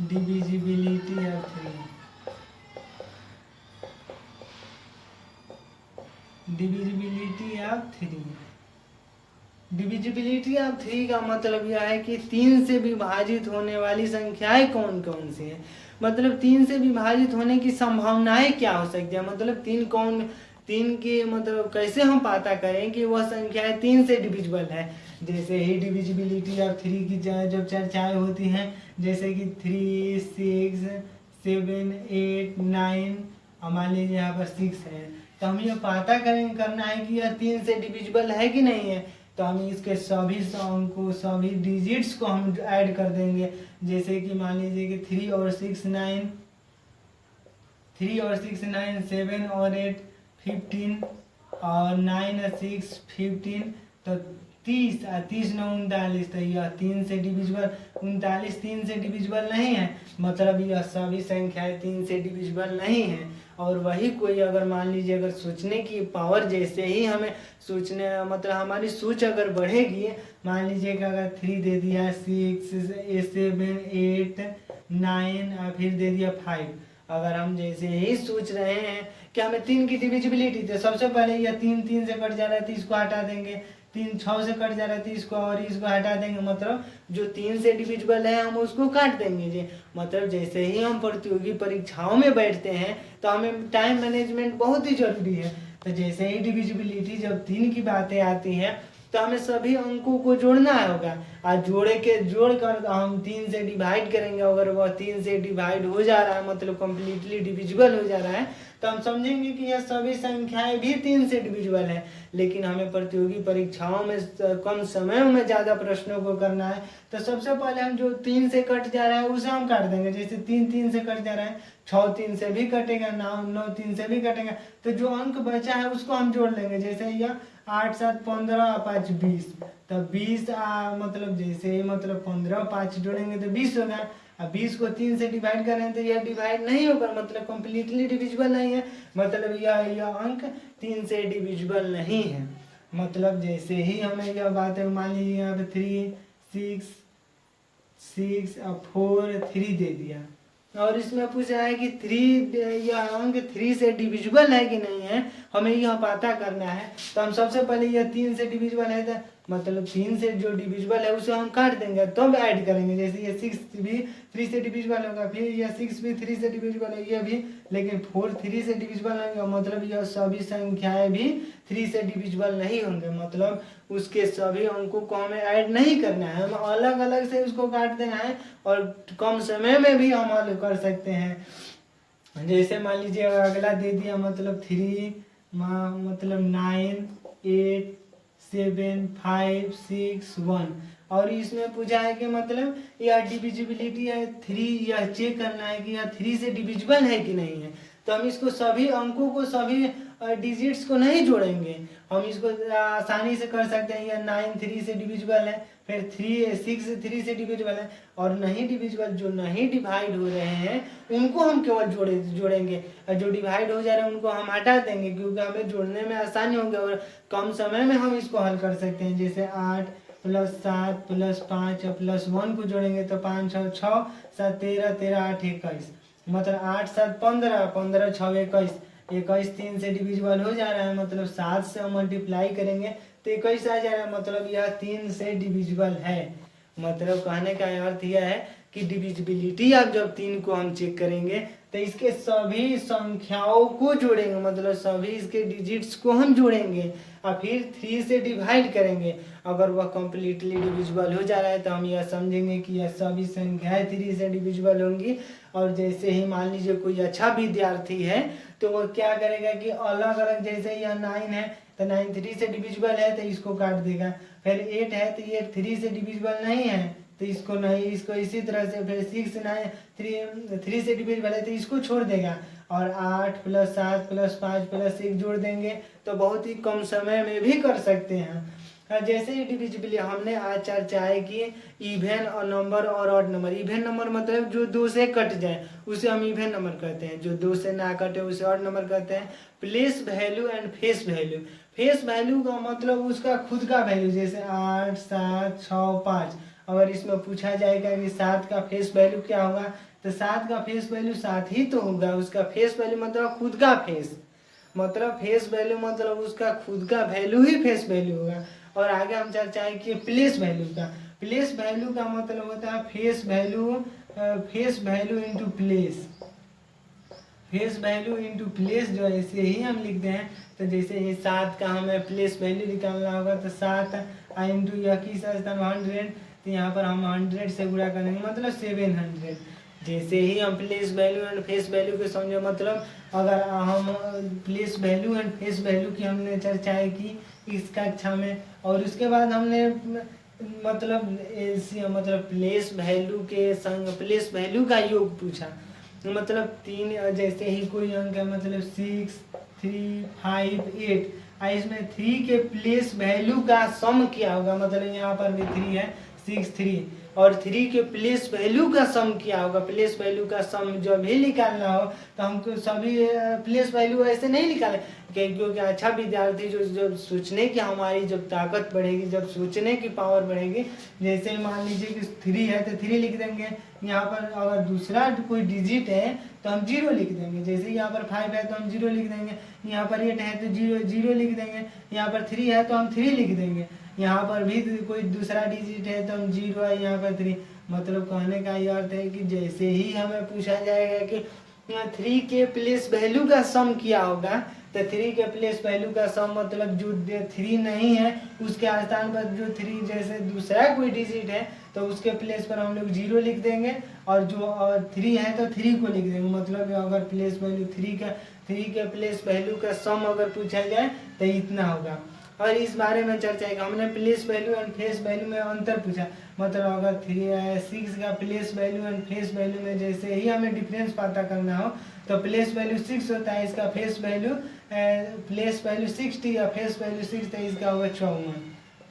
Divisibility of 3 divisibility of 3 divisibility of 3 का मतलब यह है कि 3 से विभाजित होने वाली संख्याएं कौन कौन सी हैं। मतलब 3 से विभाजित होने की संभावनाएं क्या हो सकती है मतलब तीन की मतलब कैसे हम पता करें कि वह संख्याएं 3 से डिविजिबल है। जैसे ही डिविजिबिलिटी ऑफ 3 की जब चर्चाएं होती हैं, जैसे कि 3, 6, 7, 8, 9, मान लीजिए यहाँ पर 6 है, तो हम ये पता करना है कि यह 3 से डिविजिबल है कि नहीं है। तो हम इसके सभी अंकों, सभी डिजिट्स को हम ऐड कर देंगे। जैसे कि मान लीजिए कि 3 और 6 9, 3 और 6 9, 7 और 8 15, और 9 और 6 15, तो 30 और 30 9 39, तो यह 3 से डिविजिबल, 39 3 से डिविजिबल नहीं है, मतलब यह सभी संख्याएं 3 से डिविजिबल नहीं है। और वही कोई अगर मान लीजिए अगर सोचने की पावर, जैसे ही हमें सोचने मतलब हमारी सोच अगर बढ़ेगी, मान लीजिए कि अगर 3 दे दिया, 6 7 8 9 और फिर दे दिया 5, अगर हम जैसे ही सोच रहे हैं कि हमें 3 की डिविजिबिलिटी, तो सबसे पहले यह 3 3 से कट जा रहा है तो इसको हटा देंगे, 3 6 से कट जा रहा है तो इसको और इसको हटा देंगे, मतलब जो 3 से डिविजिबल है हम उसको काट देंगे जी। मतलब जैसे ही हम प्रतियोगी परीक्षाओं में बैठते हैं तो हमें टाइम मैनेजमेंट बहुत ही जरूरी है। तो जैसे ही डिविजिबिलिटी जब 3 की बातें आती हैं तो हमें सभी अंकों को जोड़ना होगा, और जोड़कर हम 3 से डिवाइड करेंगे। अगर वह 3 से डिवाइड हो जा रहा है, मतलब कम्प्लीटली डिविजिबल हो जा रहा है, तो हम समझेंगे कि यह सभी संख्याएं भी 3 से डिविजिबल है। लेकिन हमें प्रतियोगी परीक्षाओं में कम समय में ज़्यादा प्रश्नों को करना है, तो सबसे पहले हम जो 3 से कट जा रहा है उसे हम काट देंगे। जैसे 3 3 से कट जा रहा है, 6 3 से भी कटेगा, 9 3 से भी कटेगा, तो जो अंक बचा है उसको हम जोड़ लेंगे। जैसे यह 8 7 15 5 20, तो 20 मतलब जैसे मतलब 15 5 जोड़ेंगे तो 20 होगा। अब 20 को 3 से डिवाइड करें तो यह डिवाइड नहीं होगा, मतलब कम्प्लीटली डिविजिबल नहीं है, मतलब यह अंक 3 से डिविजिबल नहीं है। मतलब जैसे ही हमें यह बात है, मान लीजिए यहाँ पे 3 6 6 और 4 3 दे दिया, और इसमें पूछा है कि 3 यह अंक 3 से डिविजिबल है कि नहीं है, हमें यह पता करना है। तो हम सबसे पहले यह 3 से डिविजिबल है, तो मतलब 3 से जो डिविजिबल है उसे हम काट देंगे, तब ऐड करेंगे। जैसे ये 6 भी 3 से डिविजिबल होगा, फिर यह 6 भी 3 से डिविजिबल है, यह भी, लेकिन 4 3 से डिविजिबल नहीं होगा, मतलब यह सभी संख्याएं भी 3 से डिविजिबल नहीं होंगे, मतलब उसके सभी अंकों को हमें ऐड नहीं करना है, हमें अलग अलग से उसको काट देना है, और कम समय में भी हम हल कर सकते हैं। जैसे मान लीजिए अगला दे दिया, मतलब 3 मतलब 9 8 7 5 6 1, और इसमें पूछा है कि मतलब यह डिविजिबिलिटी है 3, यह चेक करना है कि यह 3 से डिविजिबल है कि नहीं है। तो हम इसको सभी अंकों को, सभी डिजिट्स को नहीं जोड़ेंगे, हम इसको आसानी से कर सकते हैं। यह 9 3 से डिविजिबल है, फिर 6 3 से डिविजिबल है, और नहीं डिविजिबल जो नहीं डिवाइड हो रहे हैं उनको हम केवल जोड़ेंगे, और जो डिवाइड हो जा रहे हैं उनको हम हटा देंगे, क्योंकि हमें जोड़ने में आसानी होगी और कम समय में हम इसको हल कर सकते हैं। जैसे 8 + 7 + 5 + 1 को जोड़ेंगे तो 5 6 6 7 13 13 8 21, मतलब 8 7 15 15 6 21, 21 3 से डिविजिबल हो जा रहा है, मतलब 7 से हम मल्टीप्लाई करेंगे तो 21 आ जा रहा है, मतलब यह 3 से डिविजिबल है। मतलब कहने का अर्थ यह है कि डिविजिबिलिटी अब जब 3 को हम चेक करेंगे तो इसके सभी संख्याओं को जोड़ेंगे, मतलब सभी इसके डिजिट्स को हम जोड़ेंगे और फिर 3 से डिवाइड करेंगे। अगर वह कम्प्लीटली डिविजिबल हो जा रहा है तो हम यह समझेंगे कि यह सभी संख्याएं 3 से डिविजिबल होंगी। और जैसे ही मान लीजिए कोई अच्छा विद्यार्थी है तो वह क्या करेगा कि अलग अलग, जैसे यह 9 है तो 9 3 से डिविजिबल है तो इसको काट देगा, फिर 8 है तो ये 3 से डिविजिबल नहीं है तो इसको नहीं, इसको इसी तरह से, फिर 6 9 3 से डिविजिबल है तो इसको छोड़ देगा, और 8 + 7 + 5 + 1 जोड़ देंगे तो बहुत ही कम समय में भी कर सकते हैं। जैसे ही डिविजिबिलिटी हमने आज चर्चाएं कि इवन और नंबर और ऑड नंबर। इवन नंबर मतलब जो 2 से कट जाए उसे हम इवन नंबर कहते हैं, जो 2 से ना कटे उसे ऑड नंबर कहते हैं। Place value and face value. Face value का मतलब उसका खुद का वैल्यू, जैसे 8 7 6 5। अगर इसमें पूछा जाएगा कि 7 का फेस वैल्यू क्या होगा, तो 7 का फेस वैल्यू 7 ही तो होगा। उसका फेस वैल्यू मतलब खुद का फेस, मतलब फेस वैल्यू मतलब उसका खुद का वैल्यू ही फेस वैल्यू होगा। और आगे हम चर्चाएं कि प्लेस वैल्यू का। प्लेस वैल्यू का मतलब होता है face value into place. Face value into place जो है ऐसे ही हम लिखते हैं। तो जैसे ये 7 का हमें प्लेस वैल्यू निकालना होगा तो 7 इंटू यह किस स्थान 100, तो यहाँ पर हम 100 से गुणा करेंगे मतलब 700। जैसे ही हम place value and face value को समझे, मतलब अगर हम place value and face value की हमने चर्चाएं की इस कक्षा में, और उसके बाद हमने मतलब प्लेस वैल्यू के संग प्लेस वैल्यू का योग पूछा। मतलब 3 जैसे ही कोई अंक है, मतलब 6, 3, 5, 8, इसमें 3 के प्लेस वैल्यू का सम क्या होगा, मतलब यहाँ पर भी 3 है, 6, 3 और 3 के प्लेस वैल्यू का सम क्या होगा। प्लेस वैल्यू का सम जब भी निकालना हो तो हमको सभी प्लेस वैल्यू ऐसे नहीं निकाले, क्योंकि अच्छा विद्यार्थी जो जब सोचने की हमारी जब ताकत बढ़ेगी, जब सोचने की पावर बढ़ेगी, जैसे मान लीजिए कि 3 है तो 3 लिख देंगे। यहाँ पर अगर दूसरा कोई डिजिट है तो हम 0 लिख देंगे। जैसे यहाँ पर 5 है तो हम 0 लिख देंगे, यहाँ पर 8 है तो 0 लिख देंगे, यहाँ पर 3 है तो हम 3 लिख देंगे, यहाँ पर भी कोई दूसरा डिजिट है तो हम 0 है, यहाँ पर 3। मतलब कहने का यह अर्थ है कि जैसे ही हमें पूछा जाएगा कि 3 के प्लेस वैल्यू का सम क्या होगा, तो 3 के प्लेस वैल्यू का सम मतलब जो 3 नहीं है उसके स्थान पर जो 3 जैसे दूसरा कोई डिजिट है तो उसके प्लेस पर हम लोग 0 लिख देंगे, और जो 3 है तो 3 को लिख देंगे। मतलब अगर प्लेस वैल्यू 3 के प्लेस वैल्यू का सम अगर पूछा जाए तो इतना होगा। और इस बारे में चर्चा है कि हमने place value and face value में अंतर पूछा, मतलब अगर 6 का place value and face value में जैसे ही हमें डिफरेंस पता करना हो तो प्लेस वैल्यू 6 होता है, इसका फेस वैल्यू प्लेस वैल्यू 60 या फेस वैल्यू 6 तो इसका होगा 54।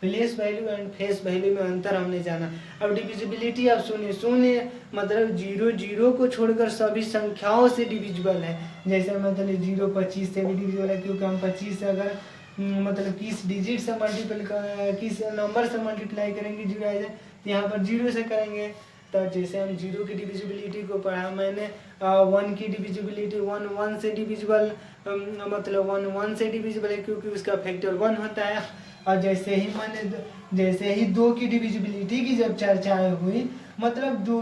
Place value and face value में अंतर हमने जाना। अब डिविजिबिलिटी आप सुनिए मतलब 0 को छोड़कर सभी संख्याओं से डिविजिबल है। जैसे मतलब 0 25 से भी डिविजिबल है, क्योंकि हम 25 से अगर मतलब किस डिजिट से किस नंबर से मल्टीप्लाई करेंगे 0 आ जाए, तो यहाँ पर 0 से करेंगे। तो जैसे हम 0 की डिविजिबिलिटी को पढ़ा मैंने, 1 की डिविजिबिलिटी 1 से डिविजिबल, मतलब 1 से डिविजिबल है क्योंकि उसका फैक्टर 1 होता है। और जैसे ही 2 की डिविजिबिलिटी की जब चर्चा हुई, मतलब 2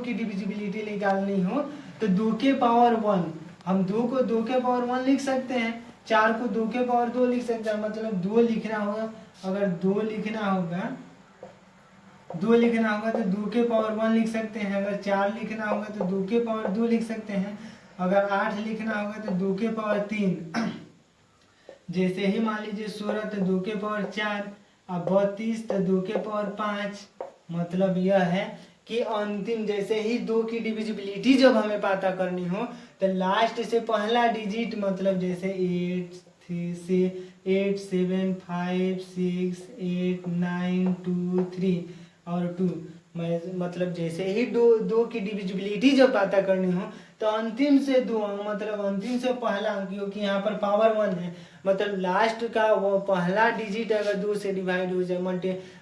की डिविजिबिलिटी निकालनी हो तो 2 के पावर 1, हम 2 को 2 के पावर 1 लिख सकते हैं, 4 को 2 के पावर 2 लिख सकते हैं। मतलब 2 लिखना होगा, अगर 2 लिखना होगा तो 2 के पावर 1 लिख सकते हैं। अगर 4 लिखना होगा तो 2 के पावर 2 लिख सकते हैं। अगर 8 लिखना होगा तो 2 के पावर 3। जैसे ही मान लीजिए 16 तो 2 के पावर 4, अब 32 तो 2 के पावर 5। मतलब यह है कि अंतिम जैसे ही 2 की डिविजिबिलिटी जब हमें पता करनी हो तो लास्ट से पहला डिजिट, मतलब जैसे 8 7 5 6 8 9 2 3 और 2, मतलब जैसे ही 2 की डिविजिबिलिटी जब पता करनी हो तो अंतिम से 2 मतलब अंतिम से पहला अंक, क्योंकि यहाँ पर पावर 1 है, मतलब लास्ट का वो पहला डिजिट अगर 2 से डिवाइड हो जाए,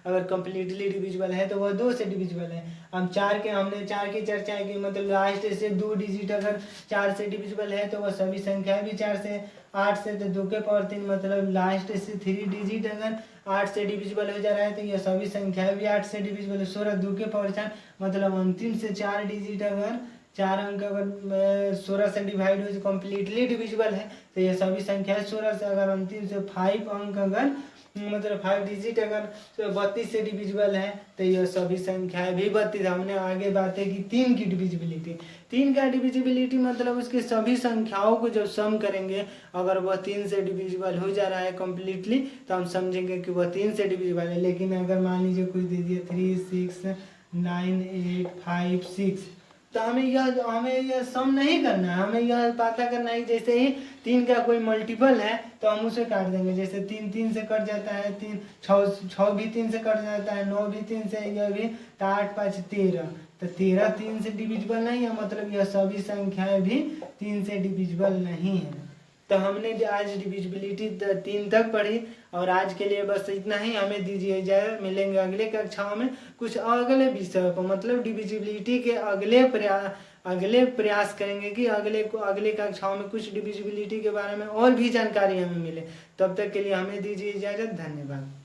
अगर कम्प्लीटली डिविजिबल है तो वह 2 से डिविजिबल है। हमने 4 की चर्चा की, मतलब लास्ट से 2 डिजिट अगर 4 से डिविजिबल है तो वह सभी संख्याएं भी 4 से, 8 से तो 2 के पावर 3, मतलब लास्ट से 3 डिजिट अगर 8 से डिविजिबल हो जा रहा है तो यह सभी संख्याएं भी 8 से डिविजिबल है। 16 2 के पावर 4, मतलब अंतिम से 4 डिजिट अगर 4 अंक अगर 16 से डिवाइड हो कम्प्लीटली डिविजिबल है तो यह सभी संख्याएं 16 से, अगर अंतिम से 5 अंक अगर मतलब 5 डिजिट अगर 32 से डिविजिबल है तो यह सभी संख्याएं भी 32। हमने आगे बातें की 3 की डिविजिबिलिटी। 3 का डिविजिबिलिटी मतलब उसके सभी संख्याओं को जब सम करेंगे, अगर वह 3 से डिविजिबल हो जा रहा है कम्प्लीटली तो हम समझेंगे कि वह 3 से डिविजिबल है। लेकिन अगर मान लीजिए कोई दे दिया 3 6 9 8 5 6, तो हमें यह सम नहीं करना है, हमें यह पता करना है जैसे ही 3 का कोई मल्टीपल है तो हम उसे काट देंगे। जैसे 3 3 से कट जाता है, 6 भी 3 से कट जाता है, 9 भी 3 से, यह भी, तो 8 5 13, तो 13 3 से डिविजिबल नहीं है, मतलब यह सभी संख्याएं भी 3 से डिविजिबल नहीं है। तो हमने आज डिविजिबिलिटी 3 तक पढ़ी, और आज के लिए बस इतना ही। हमें दीजिए इजाज़त, मिलेंगे अगले कक्षाओं में कुछ अगले विषय पर, मतलब डिविजिबिलिटी के अगले प्रयास करेंगे कि अगले कक्षाओं में कुछ डिविजिबिलिटी के बारे में और भी जानकारी हमें मिले। तब तक के लिए हमें दीजिए इजाज़त, धन्यवाद।